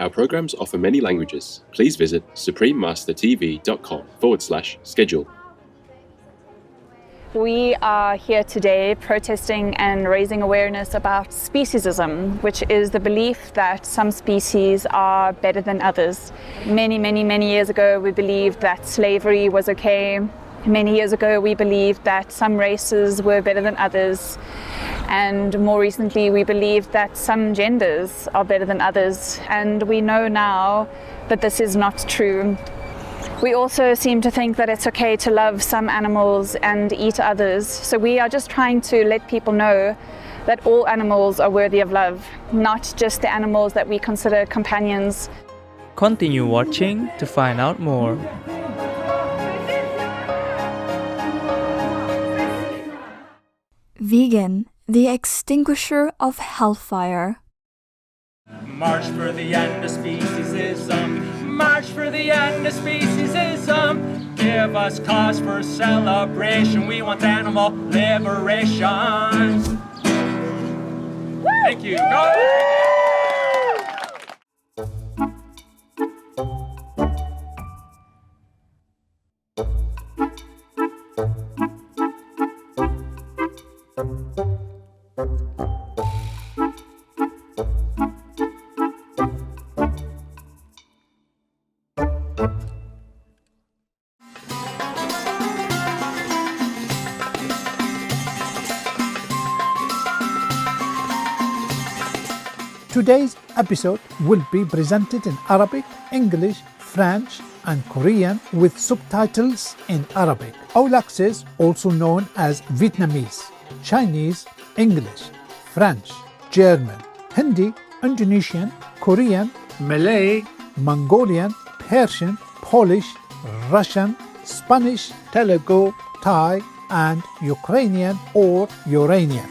Our programs offer many languages. Please visit suprememastertv.com/schedule. We are here today protesting and raising awareness about speciesism, which is the belief that some species are better than others. Many years ago, we believed that slavery was okay. Many years ago, we believed that some races were better than others. And more recently, we believed that some genders are better than others. And we know now that this is not true. We also seem to think that it's okay to love some animals and eat others. So we are just trying to let people know that all animals are worthy of love, not just the animals that we consider companions. Continue watching to find out more. Vegan, the extinguisher of hellfire. March for the end of speciesism. March for the end of speciesism. Give us cause for celebration. We want animal liberation. Thank you. Go! Today's episode will be presented in Arabic, English, French, and Korean with subtitles in Arabic. All access, also known as Vietnamese, Chinese, English, French, German, Hindi, Indonesian, Korean, Malay, Mongolian, Persian, Polish, Russian, Spanish, Telugu, Thai, and Ukrainian or Uranian.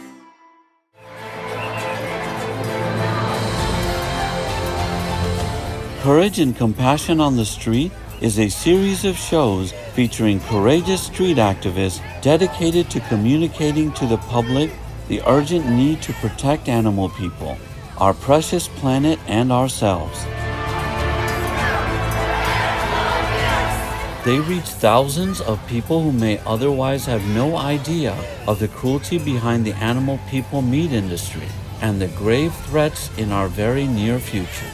Courage and Compassion on the Street is a series of shows featuring courageous street activists dedicated to communicating to the public the urgent need to protect animal people, our precious planet, and ourselves. They reach thousands of people who may otherwise have no idea of the cruelty behind the animal people meat industry and the grave threats in our very near future.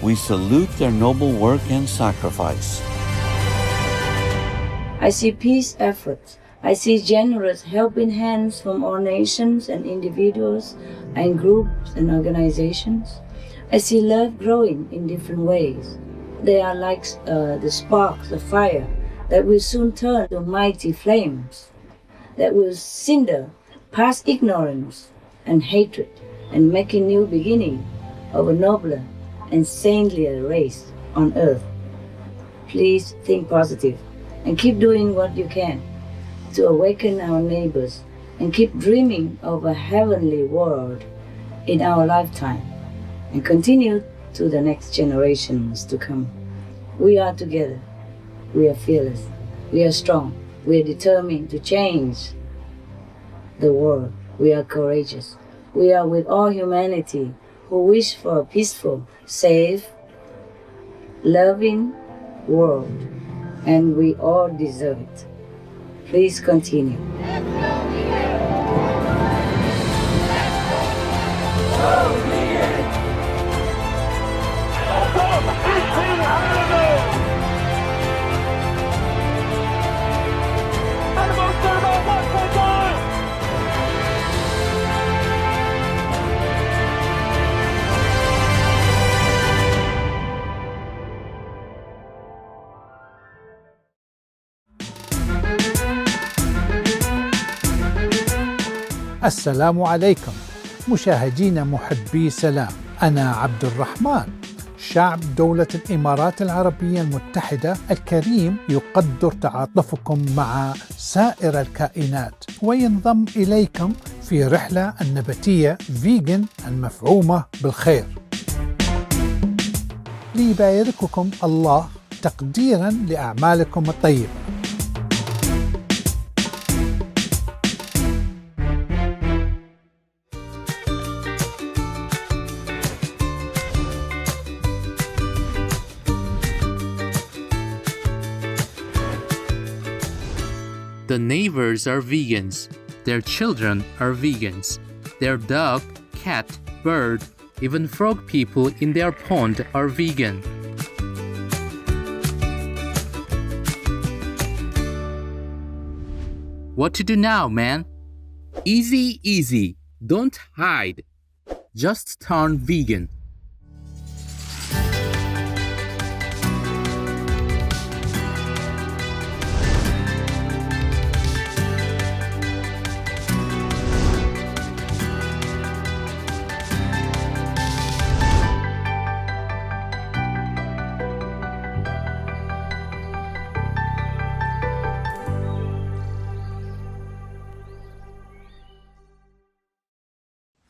We salute their noble work and sacrifice. I see peace efforts. I see generous helping hands from all nations and individuals and groups and organizations. I see love growing in different ways. They are like the sparks of fire that will soon turn to mighty flames, that will cinder past ignorance and hatred and make a new beginning of a nobler and saintlier race on earth. Please think positive and keep doing what you can to awaken our neighbors and keep dreaming of a heavenly world in our lifetime and continue to the next generations to come. We are together. We are fearless. We are strong. We are determined to change the world. We are courageous. We are with all humanity who wish for a peaceful, safe, loving world, and we all deserve it. Please continue. السلام عليكم مشاهدينا محبي سلام. أنا عبد الرحمن. شعب دولة الإمارات العربية المتحدة الكريم يقدر تعاطفكم مع سائر الكائنات وينضم إليكم في رحلة النباتية فيجن المفعومة بالخير. ليبارككم الله تقديرا لأعمالكم الطيبة. The neighbors are vegans. Their children are vegans. Their dog, cat, bird, even frog people in their pond are vegan. What to do now, man? Easy, easy. Don't hide. Just turn vegan.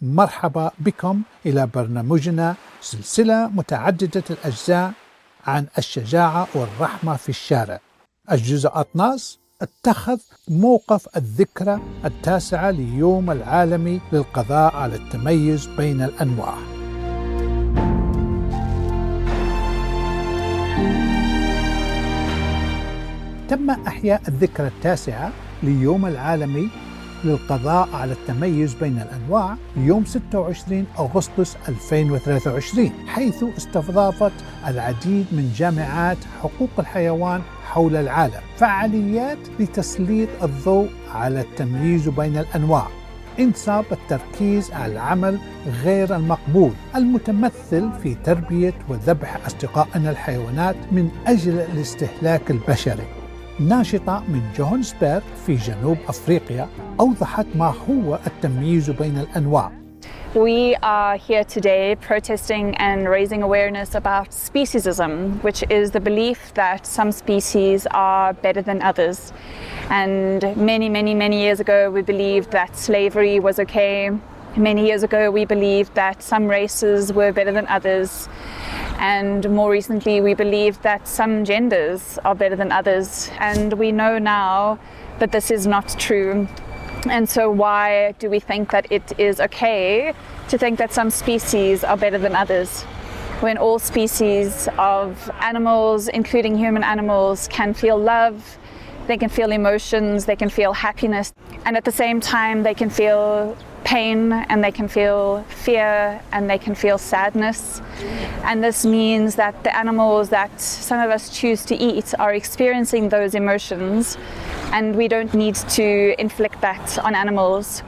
مرحبا بكم إلى برنامجنا سلسلة متعددة الأجزاء عن الشجاعة والرحمة في الشارع. الجزء 12 اتخذ موقف الذكرى 9 ليوم العالمي للقضاء على التميز بين الأنواع. تم إحياء الذكرى 9 ليوم العالمي للقضاء على التميز بين الأنواع يوم 26 أغسطس 2023، حيث استضافت العديد من جامعات حقوق الحيوان حول العالم فعاليات لتسليط الضوء على التمييز بين الأنواع، انصاب التركيز على العمل غير المقبول المتمثل في تربية وذبح أصدقائنا الحيوانات من أجل الاستهلاك البشري. ناشطة من جوهانسبرغ في جنوب أفريقيا أوضحت ما هو التمييز بين الأنواع. We are here today protesting and raising awareness about speciesism, which is the belief that some species are better than others. And many years ago we believed that slavery was okay. Many years ago we believed that some races were better than others. And more recently we believed that some genders are better than others. And we know now that this is not true. And so why do we think that it is okay to think that some species are better than others, when all species of animals, including human animals, can feel love, they can feel emotions, they can feel happiness, and at the same time they can feel pain, and they can feel fear, and they can feel sadness. And this means that the animals that some of us choose to eat are experiencing those emotions, and we don't need to inflict that on animals.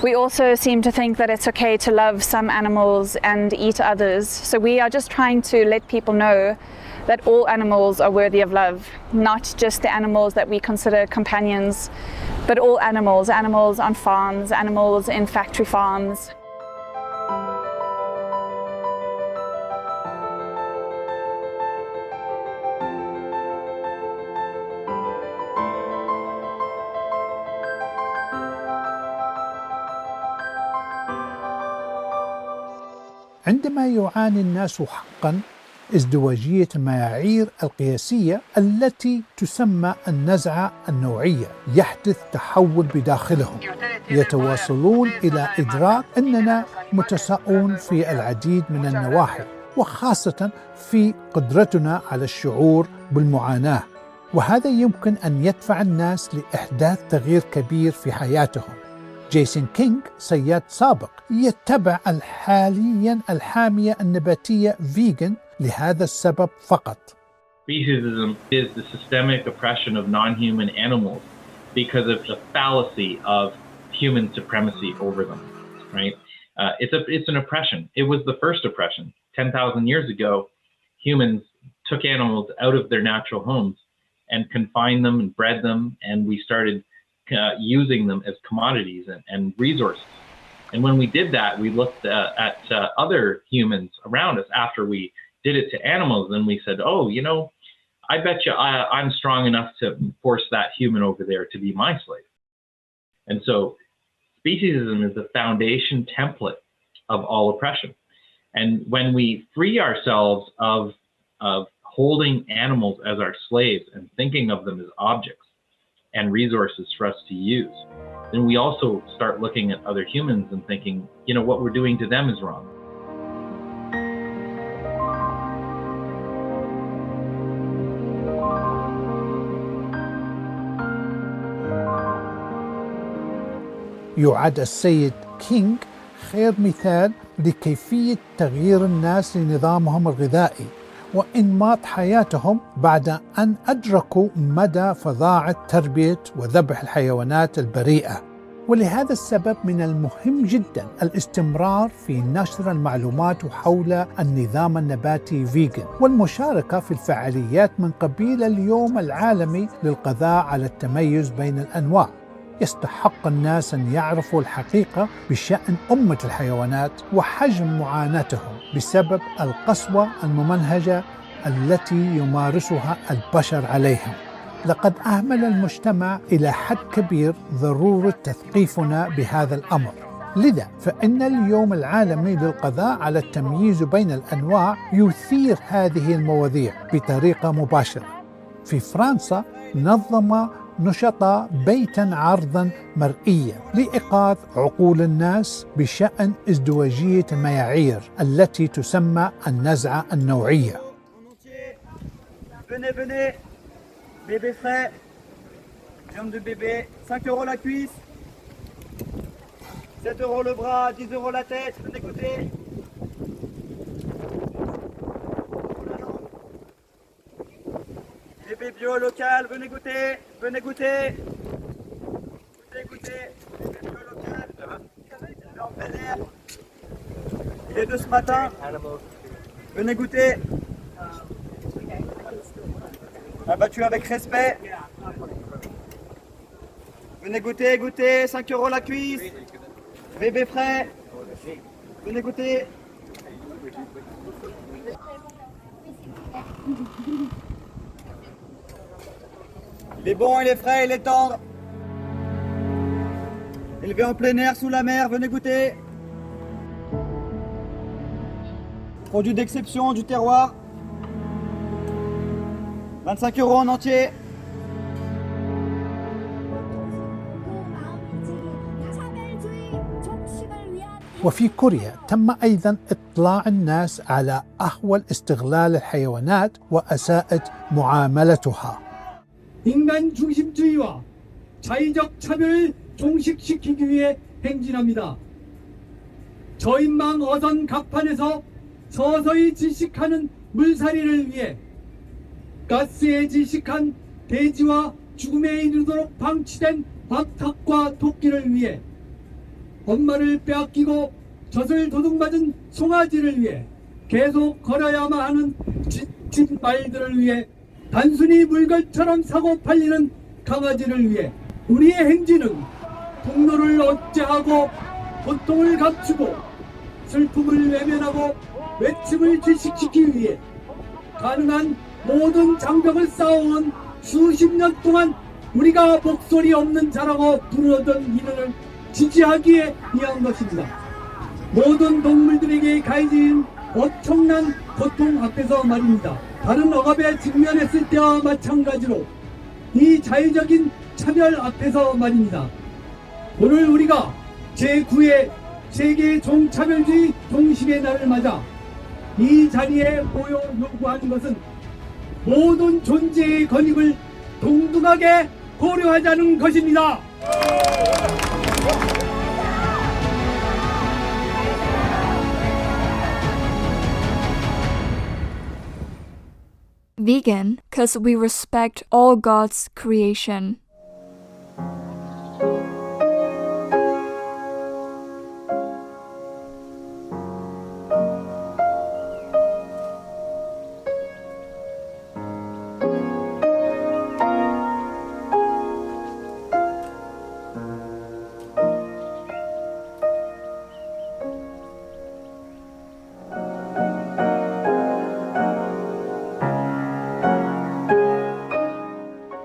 We also seem to think that it's okay to love some animals and eat others. So we are just trying to let people know that all animals are worthy of love, not just the animals that we consider companions, but all animals, animals on farms, animals in factory farms. عندما يعاني الناس حقاً ازدواجية المعايير القياسية التي تسمى النزعة النوعية، يحدث تحول بداخلهم، يتواصلون إلى إدراك أننا متساوون في العديد من النواحي، وخاصة في قدرتنا على الشعور بالمعاناة، وهذا يمكن أن يدفع الناس لإحداث تغيير كبير في حياتهم. جيسون كينغ صياد سابق يتبع حاليا الحامية النباتية فيجن لهذا السبب فقط. Speciesism is the systemic oppression of non-human animals because of the fallacy of human supremacy over them, right? It's an oppression. It was the first oppression. 10,000 years ago, humans took animals out of their natural homes and confined them and bred them, and we started using them as commodities and resources. And when we did that, we looked at other humans around us after we did it to animals, and we said, oh, you know, I bet you I'm strong enough to force that human over there to be my slave. And so speciesism is the foundation template of all oppression. And when we free ourselves of holding animals as our slaves and thinking of them as objects and resources for us to use, then we also start looking at other humans and thinking, you know, what we're doing to them is wrong. يعد السيد كينغ خير مثال لكيفية تغيير الناس لنظامهم الغذائي وإنماط حياتهم بعد أن أدركوا مدى فظاعة تربية وذبح الحيوانات البريئة. ولهذا السبب من المهم جدا الاستمرار في نشر المعلومات حول النظام النباتي فيجن والمشاركة في الفعاليات من قبيل اليوم العالمي للقضاء على التميز بين الأنواع. يستحق الناس أن يعرفوا الحقيقة بشأن أمة الحيوانات وحجم معاناتهم بسبب القسوة الممنهجة التي يمارسها البشر عليهم. لقد أهمل المجتمع إلى حد كبير ضرورة تثقيفنا بهذا الأمر. لذا فإن اليوم العالمي للقضاء على التمييز بين الأنواع يثير هذه المواضيع بطريقة مباشرة. في فرنسا نظم نشطاء بيتا عرضا مرئيا لإيقاظ عقول الناس بشأن ازدواجية المعايير التي تسمى النزعة النوعية. Bébé frais, viande de bébé, 5 € la cuisse, 7 € le bras, 10 € la tête, venez goûter. Bébé bio local, venez goûter, venez goûter. Goûtez, goûtez, bébé bio local, en plein air. Il est de ce matin, venez goûter. Abattu avec respect. Venez goûter, goûter, 5 € la cuisse. Bébé frais. Venez goûter. Il est bon, il est frais, il est tendre. Élevé en plein air, sous la mer, venez goûter. Produit d'exception du terroir. 25 € en entier. وفي كوريا تم أيضا إطلاع الناس على أحوال استغلال الحيوانات وأساءة معاملتها. 인간 중심주의와 자의적 차별을 종식시키기 위해 행진합니다. 저인망 어선 갑판에서 서서히 질식하는 물살이를 위해 가스에 질식한 돼지와 죽음에 이르도록 방치된 박탁과 토끼를 위해 엄마를 빼앗기고 젖을 도둑맞은 송아지를 위해 계속 걸어야만 하는 지친 말들을 위해 단순히 물건처럼 사고 팔리는 강아지를 위해 우리의 행진은 분노를 억제하고 고통을 감추고 슬픔을 외면하고 외침을 질식시키기 위해 가능한 모든 장벽을 쌓아온 수십 년 동안 우리가 목소리 없는 자라고 부르던 이들을 지지하기에 위한 것입니다. 모든 동물들에게 가해진 엄청난 고통 앞에서 말입니다. 다른 억압에 직면했을 때와 마찬가지로 이 자유적인 차별 앞에서 말입니다. 오늘 우리가 제9회 세계 종차별주의 종식의 날을 맞아 이 자리에 모여 요구하는 것은 모든 존재의 권익을 동등하게 고려하자는 것입니다. Vegan, because we respect all God's creation.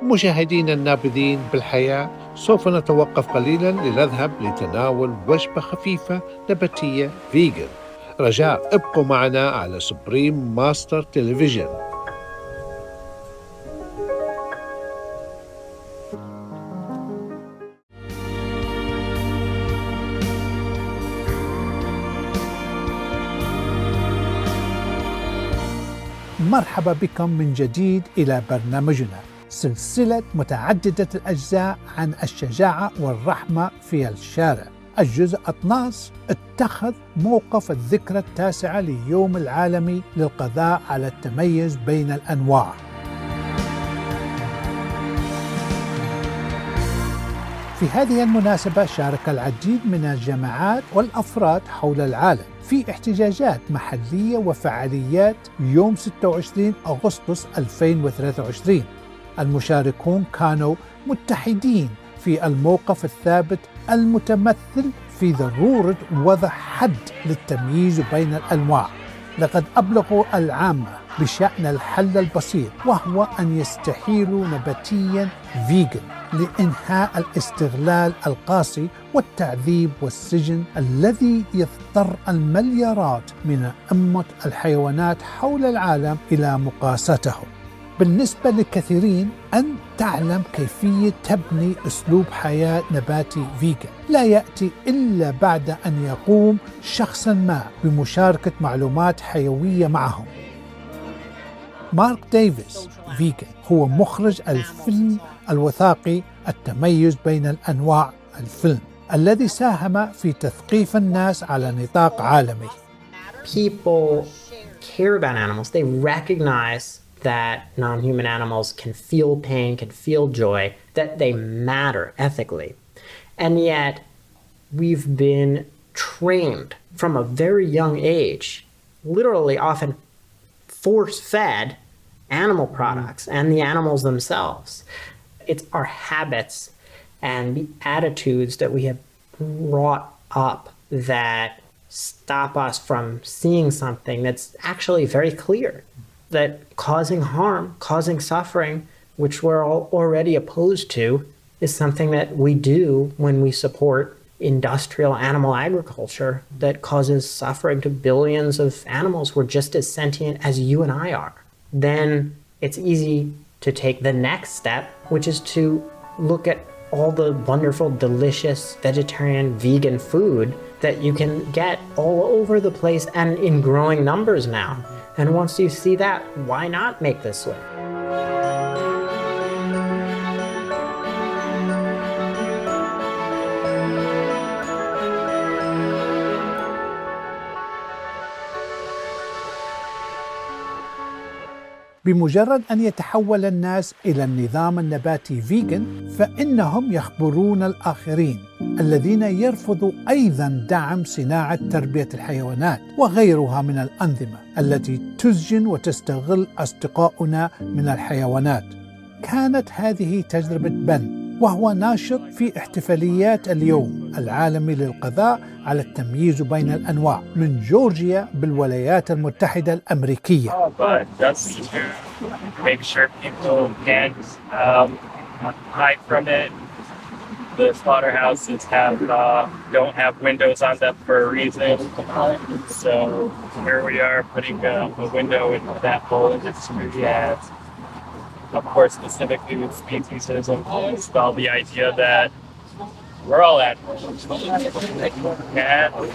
مشاهدينا النابذين بالحياة، سوف نتوقف قليلا لنذهب لتناول وجبة خفيفة نباتية فيجن. رجاء ابقوا معنا على سوبريم ماستر تلفزيون. مرحبا بكم من جديد إلى برنامجنا. سلسلة متعددة الأجزاء عن الشجاعة والرحمة في الشارع. الجزء 12 اتخذ موقف الذكرى التاسعة ليوم العالمي للقضاء على التميز بين الأنواع. في هذه المناسبة شارك العديد من الجماعات والأفراد حول العالم في احتجاجات محلية وفعاليات يوم 26 أغسطس 2023. المشاركون كانوا متحدين في الموقف الثابت المتمثل في ضرورة وضع حد للتمييز بين الأنواع. لقد أبلغوا العامة بشأن الحل البسيط، وهو أن يستحيلوا نباتياً فيجن لإنهاء الاستغلال القاسي والتعذيب والسجن الذي يضطر المليارات من أمة الحيوانات حول العالم إلى مقاستهم. بالنسبة لكثيرين أن تعلم كيفية تبني أسلوب حياة نباتي فيجن لا يأتي إلا بعد أن يقوم شخص ما بمشاركة معلومات حيوية معهم. مارك ديفيس فيجن هو مخرج الفيلم الوثائقي التميز بين الأنواع الفيلم الذي ساهم في تثقيف الناس على نطاق عالمي. People care about animals. They recognize that non-human animals can feel pain, can feel joy, that they matter ethically. And yet we've been trained from a very young age, literally often force-fed animal products and the animals themselves. It's our habits and the attitudes that we have brought up that stop us from seeing something that's actually very clear, that causing harm, causing suffering, which we're all already opposed to, is something that we do when we support industrial animal agriculture that causes suffering to billions of animals who are just as sentient as you and I are. Then it's easy to take the next step, which is to look at all the wonderful, delicious vegetarian, vegan food that you can get all over the place and in growing numbers now. And once you see that, why not make the switch? بمجرد أن يتحول الناس إلى النظام النباتي فيجن فإنهم يخبرون الآخرين الذين يرفضوا أيضا دعم صناعة تربية الحيوانات وغيرها من الأنظمة التي تسجن وتستغل أصدقاؤنا من الحيوانات. كانت هذه تجربة بن، وهو ناشط في احتفاليات اليوم العالمي للقضاء على التمييز بين الأنواع من جورجيا بالولايات المتحدة الأمريكية. But just to make sure people can't hide from it. The slaughterhouses don't have windows on them for a reason. So here we are putting a window in that whole industry. And of course, specifically with speciesism, it's all the idea that we're all animals.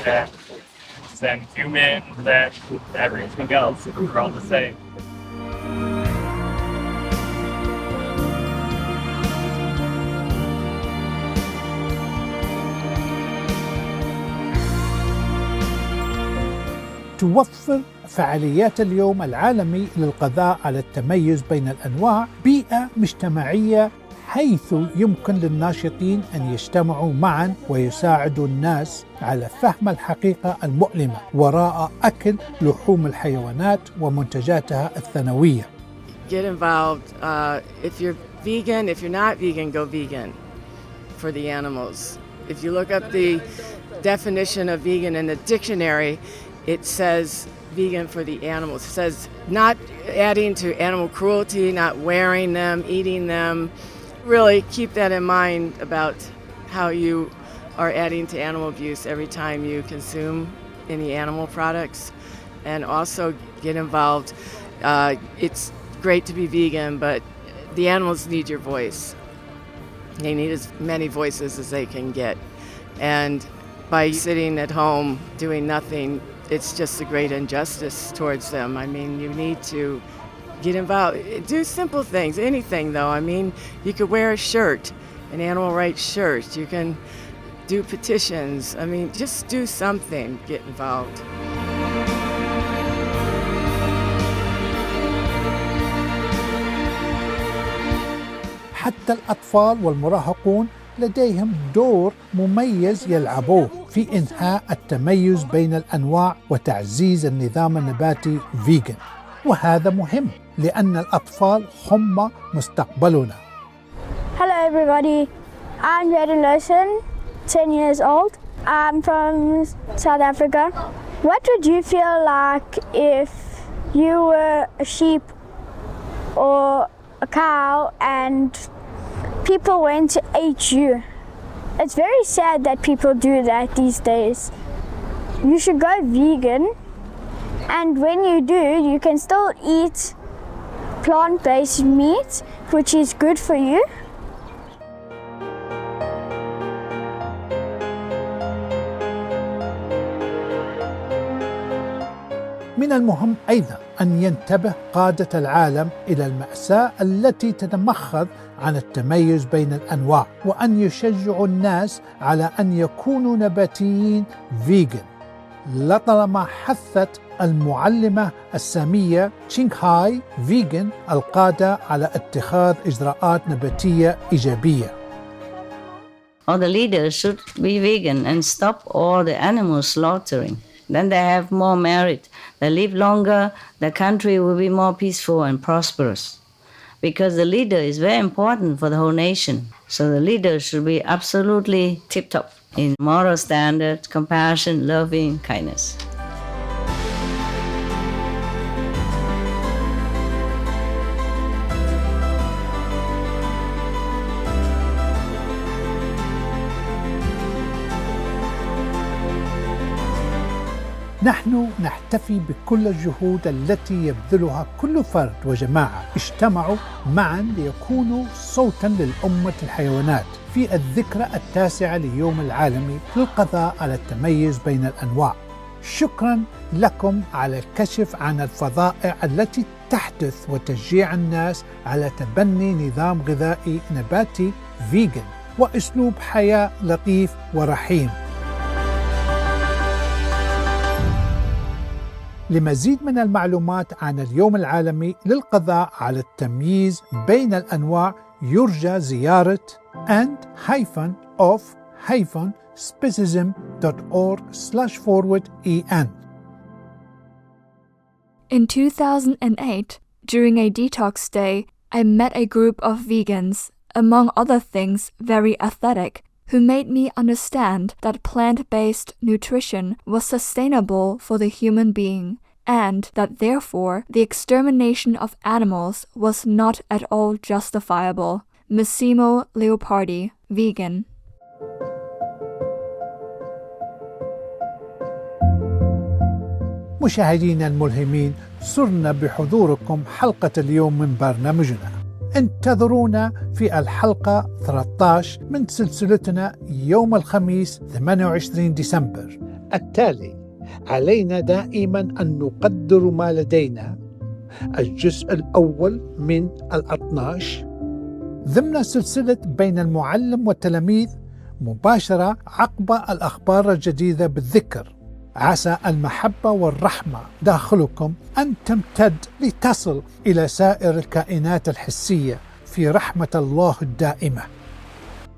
Cats and humans and everything else. We're all the same. توفر فعاليات اليوم العالمي للقضاء على التميز بين الأنواع بيئة مجتمعية حيث يمكن للناشطين أن يجتمعوا معا ويساعدوا الناس على فهم الحقيقة المؤلمة وراء أكل لحوم الحيوانات ومنتجاتها الثانوية. Get involved. If you're vegan, if you're not vegan, go vegan for the animals. If you look up the definition of vegan in the dictionary, it says vegan for the animals. It says not adding to animal cruelty, not wearing them, eating them. Really keep that in mind about how you are adding to animal abuse every time you consume any animal products. And also get involved. It's great to be vegan, but the animals need your voice. They need as many voices as they can get. And by sitting at home doing nothing, it's just a great injustice towards them. I mean, you need to Get involved. Do simple things, anything though. I mean, you could wear a shirt, an animal rights shirt. You can do petitions. I mean, just do something. Get involved. حتى الأطفال والمراهقون لديهم دور مميز يلعبوه في إنهاء التميز بين الأنواع وتعزيز النظام النباتي فيجن، وهذا مهم لأن الأطفال هم مستقبلنا. Hello everybody, I'm Jaden Lawson, 10 years old. I'm from South Africa. What would you feel like if you were a sheep or a cow and people went to eat you? It's very sad that people do that these days. You should go vegan, and when you do, you can still eat plant-based meat, which is good for you. من المهم أيضا أن ينتبه قادة العالم إلى المأساة التي تتمخض عن التميز بين الأنواع، وأن يشجعوا الناس على أن يكونوا نباتيين فيجن، لطالما حثت المعلمة السامية تشينغهاي فيجن القادة على اتخاذ إجراءات نباتية إيجابية. All the leaders should be vegan and stop all the animal slaughtering. Then they have more merit. They live longer. The country will be more peaceful and prosperous. Because the leader is very important for the whole nation. So the leader should be absolutely tip-top in moral standards, compassion, loving, kindness. نحن نحتفي بكل الجهود التي يبذلها كل فرد وجماعة اجتمعوا معا ليكونوا صوتا للأمة الحيوانات في الذكرى 9 ليوم العالمي للقضاء على التميز بين الأنواع. شكرا لكم على الكشف عن الفظائع التي تحدث وتشجيع الناس على تبني نظام غذائي نباتي فيجن وأسلوب حياة لطيف ورحيم. لمزيد من المعلومات عن اليوم العالمي للقضاء على التمييز بين الأنواع يرجى زيارة and-of-specism.org//en. In 2008, during a detox day, I met a group of vegans, among other things very athletic, who made me understand that plant-based nutrition was sustainable for the human being, and that therefore the extermination of animals was not at all justifiable. Massimo Leopardi, vegan. مشاهدينا الملهمين، سرنا بحضوركم حلقة اليوم من برنامجنا. انتظرونا في الحلقة 13 من سلسلتنا يوم الخميس 28 ديسمبر. التالي علينا دائما أن نقدر ما لدينا، الجزء الأول من 12 ضمن سلسلة بين المعلم والتلاميذ، مباشرة عقب الأخبار الجديدة بالذكر. عسى المحبة والرحمة داخلكم أن تمتد لتصل إلى سائر الكائنات الحسية في رحمة الله الدائمة.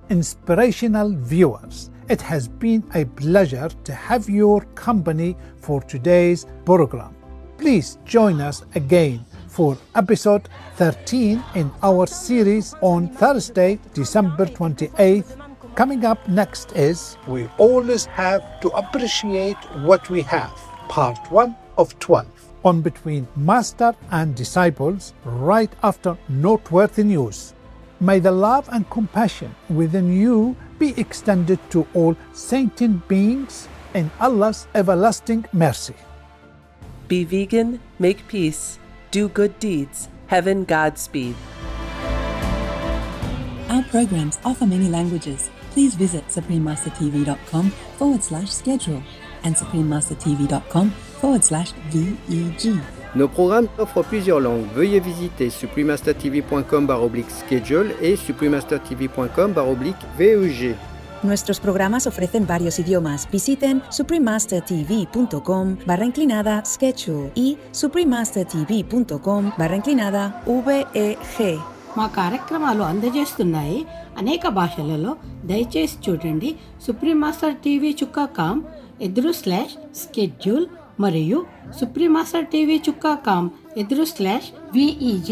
Inspirational viewers, it has been a pleasure to have your company for today's program. Please join us again for episode 13 in our series on Thursday, December 28th. Coming up next is We Always Have to Appreciate What We Have, Part 1 of 12, on Between Master and Disciples, right after noteworthy news. May the love and compassion within you be extended to all sentient beings in Allah's everlasting mercy. Be vegan, make peace, do good deeds. Heaven Godspeed. Our programs offer many languages. Please visit suprememastertv.com/schedule and suprememastertv.com/VEG. Nos programmes offrent plusieurs langues. Veuillez visiter supremastertv.com/schedule et supremastertv.com/VEG. Nuestros programas ofrecen varios idiomas. Visiten supremastertv.com/schedule y supremastertv.com/VEG. మా కార్యక్రమాలు అందజేస్తున్నాయి అనేక భాషలలో. దయచేసి చూడండి supremastertv.com/schedule మరియు supremastertv.com/VEG